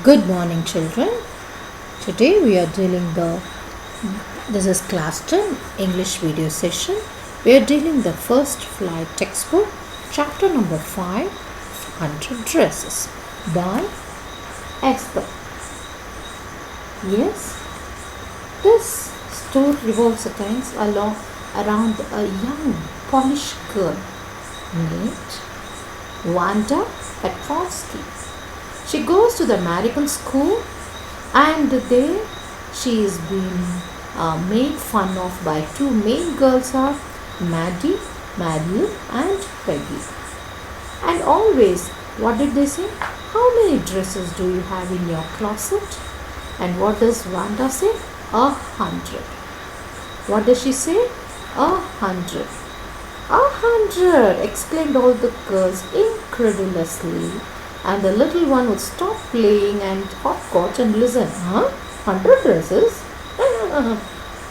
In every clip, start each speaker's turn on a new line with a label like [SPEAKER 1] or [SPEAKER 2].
[SPEAKER 1] Good morning, children. Today we are dealing the this is class 10 English video session. We are dealing the first flight textbook, chapter number 5, 100 dresses by Esther. Yes, this story revolves at times around a young Polish girl named Wanda Petrovsky. She goes to the American school and there she is being made fun of by two main girls are Maddie, Madeline and Peggy. And always, what did they say? How many dresses do you have in your closet? And what does Wanda say? 100. What does she say? 100. 100! Exclaimed all the girls incredulously. And the little one would stop playing and hopscotch and listen. 100 dresses?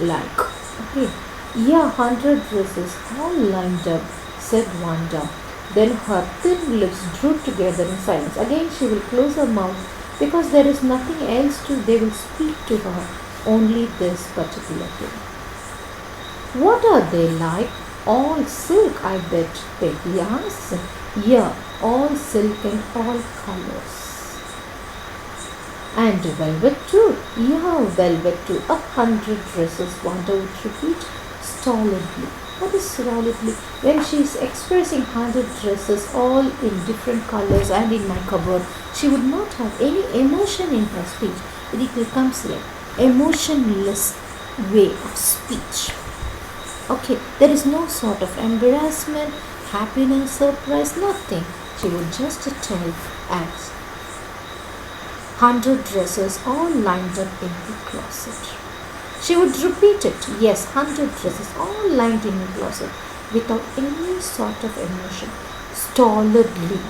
[SPEAKER 1] Like, okay. Yeah, 100 dresses all lined up, said Wanda. Then her thin lips drew together in silence. Again she will close her mouth because there is nothing else they will speak to her. Only this particular thing. What are they like? All silk, I bet, Peggy asked. Yeah, all silk and all colors. And velvet too. Yeah, velvet too. 100 dresses, Wanda would repeat stolidly. What is stolidly? When she is expressing 100 dresses all in different colors and in my cupboard, she would not have any emotion in her speech. It becomes like emotionless way of speech. Okay, there is no sort of embarrassment, happiness, surprise, nothing. She would just tell as 100 dresses all lined up in the closet. She would repeat it, yes, 100 dresses all lined in the closet without any sort of emotion, stolidly,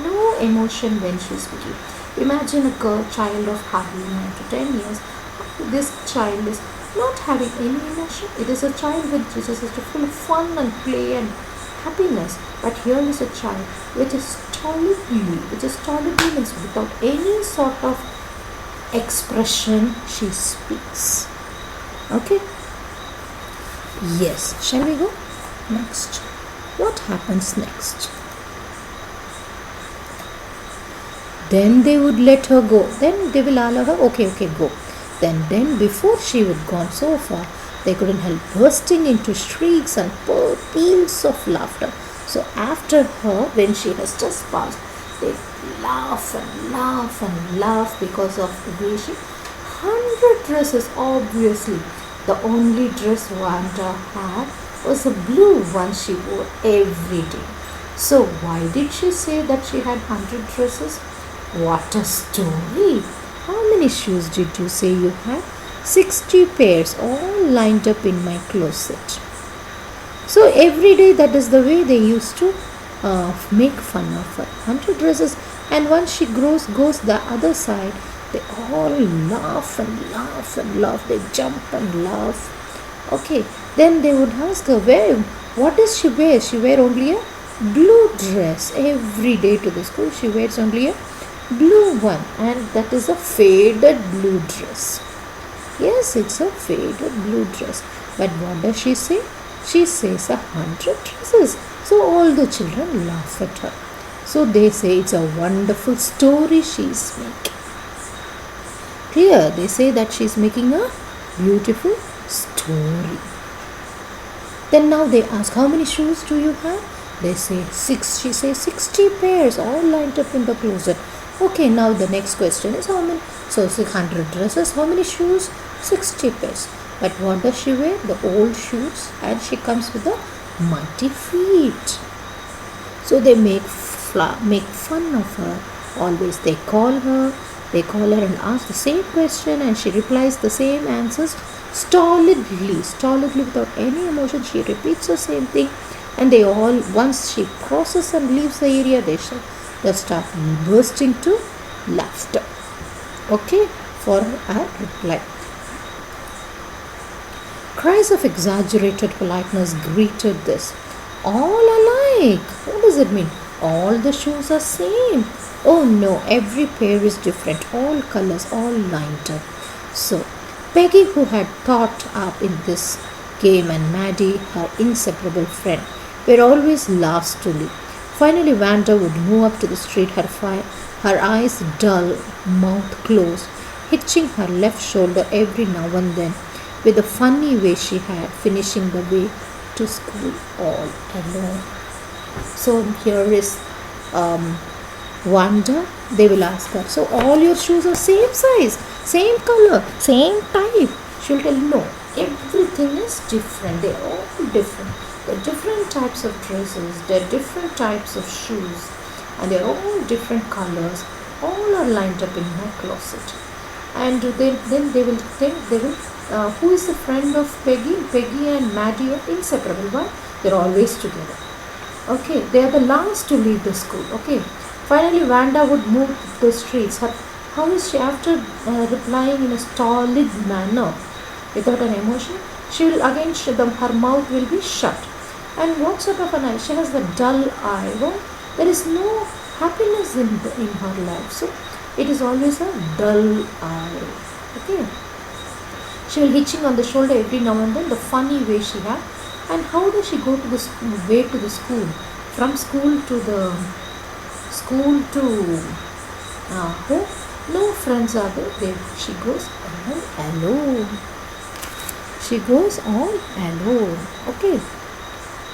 [SPEAKER 1] no emotion when she is speaking. Imagine a girl, child of hardly 9 to 10 years. This child is not having any emotion. It is a child which is just full of fun and play and happiness. But here is a child which is stolidly means without any sort of expression she speaks. Okay? Yes. Shall we go? Next. What happens next? Then they would let her go. Then they will allow her, okay, go. Then before she would gone so far, they couldn't help bursting into shrieks and peals of laughter. So after her, when she has just passed, they laugh and laugh and laugh because of the way she 100 dresses, obviously. The only dress Wanda had was a blue one she wore every day. So why did she say that she had 100 dresses? What a story! How many shoes did you say you had? 60 pairs all lined up in my closet. So every day that is the way they used to make fun of her. 100 dresses, and once she goes the other side, they all laugh and laugh and laugh. They jump and laugh. Okay, then they would ask her, what does she wear? She wear only a blue dress every day to the school. She wears only a blue one, and that is a faded blue dress. Yes, it's a faded blue dress. But what does she say? She says 100 dresses. So all the children laugh at her. So they say it's a wonderful story she is making. Clear? They say that she is making a beautiful story. Then now they ask, how many shoes do you have? They say 6. She says 60 pairs all lined up in the closet. Okay, now the next question is how many? So 600 dresses, how many shoes? 60 pairs. But what does she wear? The old shoes, and she comes with the muddy feet. So they make fun of her. Always they call her and ask the same question, and she replies the same answers stolidly without any emotion. She repeats the same thing, and they all, once she crosses and leaves the area, they start bursting to laughter. Okay, for her reply. Cries of exaggerated politeness greeted this. All alike. What does it mean? All the shoes are same. Oh no, every pair is different, all colors, all lined up. So, Peggy, who had thought up in this game, and Maddie, her inseparable friend, were always last to leave. Finally, Wanda would move up to the street, her eyes dull, mouth closed, hitching her left shoulder every now and then with the funny way she had, finishing the way to school all alone. So here is um, Wanda. They will ask her, so all your shoes are same size, same color, same type? She'll tell no, everything is different. They're all different. There are different types of dresses, there are different types of shoes, and they're all different colors. All are lined up in my closet. And then they will who is the friend of Peggy? Peggy and Maddie are inseparable. Why? They're always together. Okay, they are the last to leave the school. Okay, finally Wanda would move the streets. How is she after replying in a stolid manner without an emotion? She will again, her mouth will be shut. And what sort of an eye? She has the dull eye. Well, there is no happiness in her life. So it is always a dull eye. Okay. She will hitching on the shoulder every now and then, the funny way she had. And how does she go to the way to the school? From school to the school to home? No friends are there. She goes all alone. She goes all alone. Okay.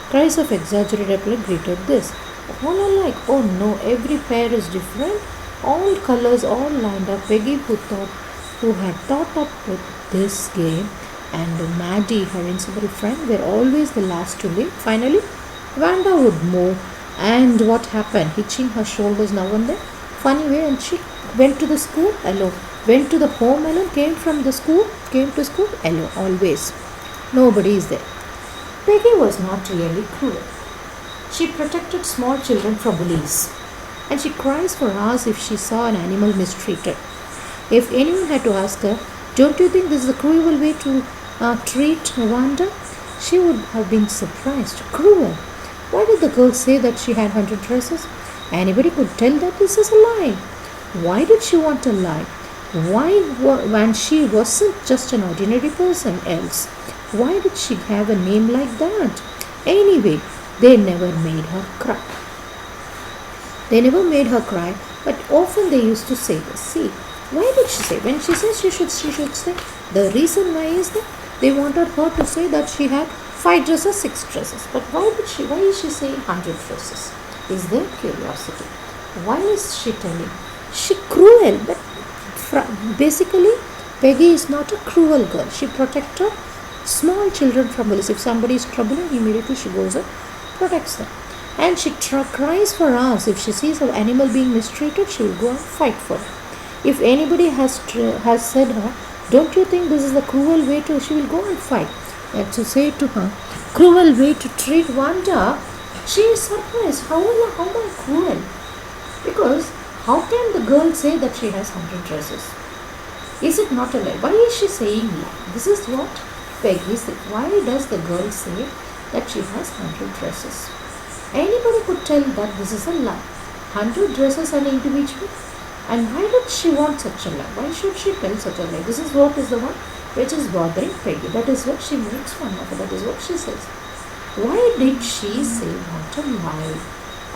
[SPEAKER 1] Cries of exaggerated applause greeted this. All alike. Oh no, every pair is different. All colors, all lined up. Peggy, who had thought up with this game, and Maddie, her inseparable friend, were always the last to leave. Finally, Wanda would move, and what happened? Hitching her shoulders now and then, funny way, and she went to the school alone. Went to the home alone. Came to school alone. Always, nobody is there. Peggy was not really cruel. She protected small children from bullies, and she cries for hours if she saw an animal mistreated. If anyone had to ask her, don't you think this is a cruel way to treat Wanda? She would have been surprised. Cruel? Why did the girl say that she had 100 dresses? Anybody could tell that this is a lie. Why did she want to lie? Why, when she wasn't just an ordinary person else? Why did she have a name like that? Anyway, they never made her cry. They never made her cry, but often they used to say this. See, why did she say? When she says she should say. The reason why is that they wanted her to say that she had 5 dresses, 6 dresses. But why is she saying 100 dresses? Is their curiosity. Why is she telling? She cruel, but basically Peggy is not a cruel girl. She protects her small children from bullies. If somebody is troubling, immediately she goes and protects them. And she cries for hours. If she sees an animal being mistreated, she will go and fight for it. If anybody has said her, don't you think this is the cruel way to, she will go and fight. And to say to her, cruel way to treat Wanda, she is surprised. How am I cruel? Because how can the girl say that she has 100 dresses? Is it not a lie? Why is she saying lie? This is what Peggy said. Why does the girl say that she has 100 dresses? Anybody could tell that this is a lie. 100 dresses an individual. And why did she want such a lie? Why should she tell such a lie? This is what is the one which is bothering Peggy. That is what she makes fun of. That is what she says. Why did she say what a lie?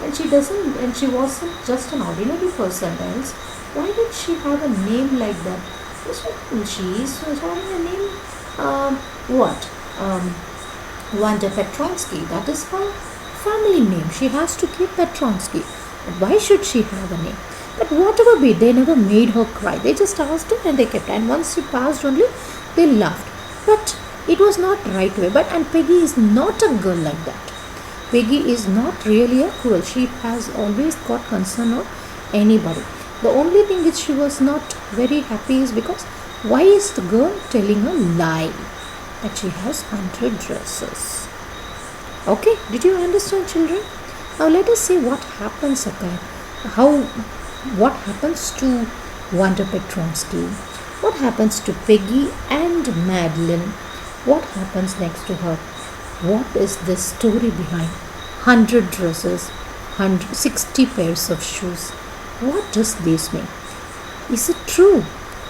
[SPEAKER 1] And she doesn't, and she wasn't just an ordinary person else. Why did she have a name like that? She is having a name, Wanda Petronsky. That is her family name. She has to keep Petronsky. But why should she have a name? But whatever be, they never made her cry. They just asked her and they kept. And once she passed only, they laughed. But it was not right way. And Peggy is not a girl like that. Peggy is not really a cruel. She has always got concern of anybody. The only thing which she was not very happy is because why is the girl telling a lie that she has 100 dresses? Okay, did you understand, children? Now let us see what happens again. What happens to Wanda Petronsky? What happens to Peggy and Madeline? What happens next to her? What is the story behind 100 dresses, 60 pairs of shoes? What does this mean? Is it true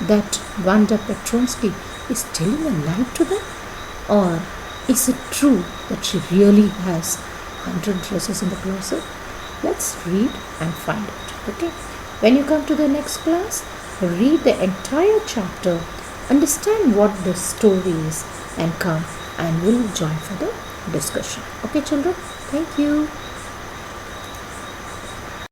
[SPEAKER 1] that Wanda Petronsky is telling a lie to them? Or is it true that she really has 100 dresses in the closet? Let's read and find out. Okay. When you come to the next class, read the entire chapter, understand what the story is, and come and we'll join for the discussion. Okay, children? Thank you.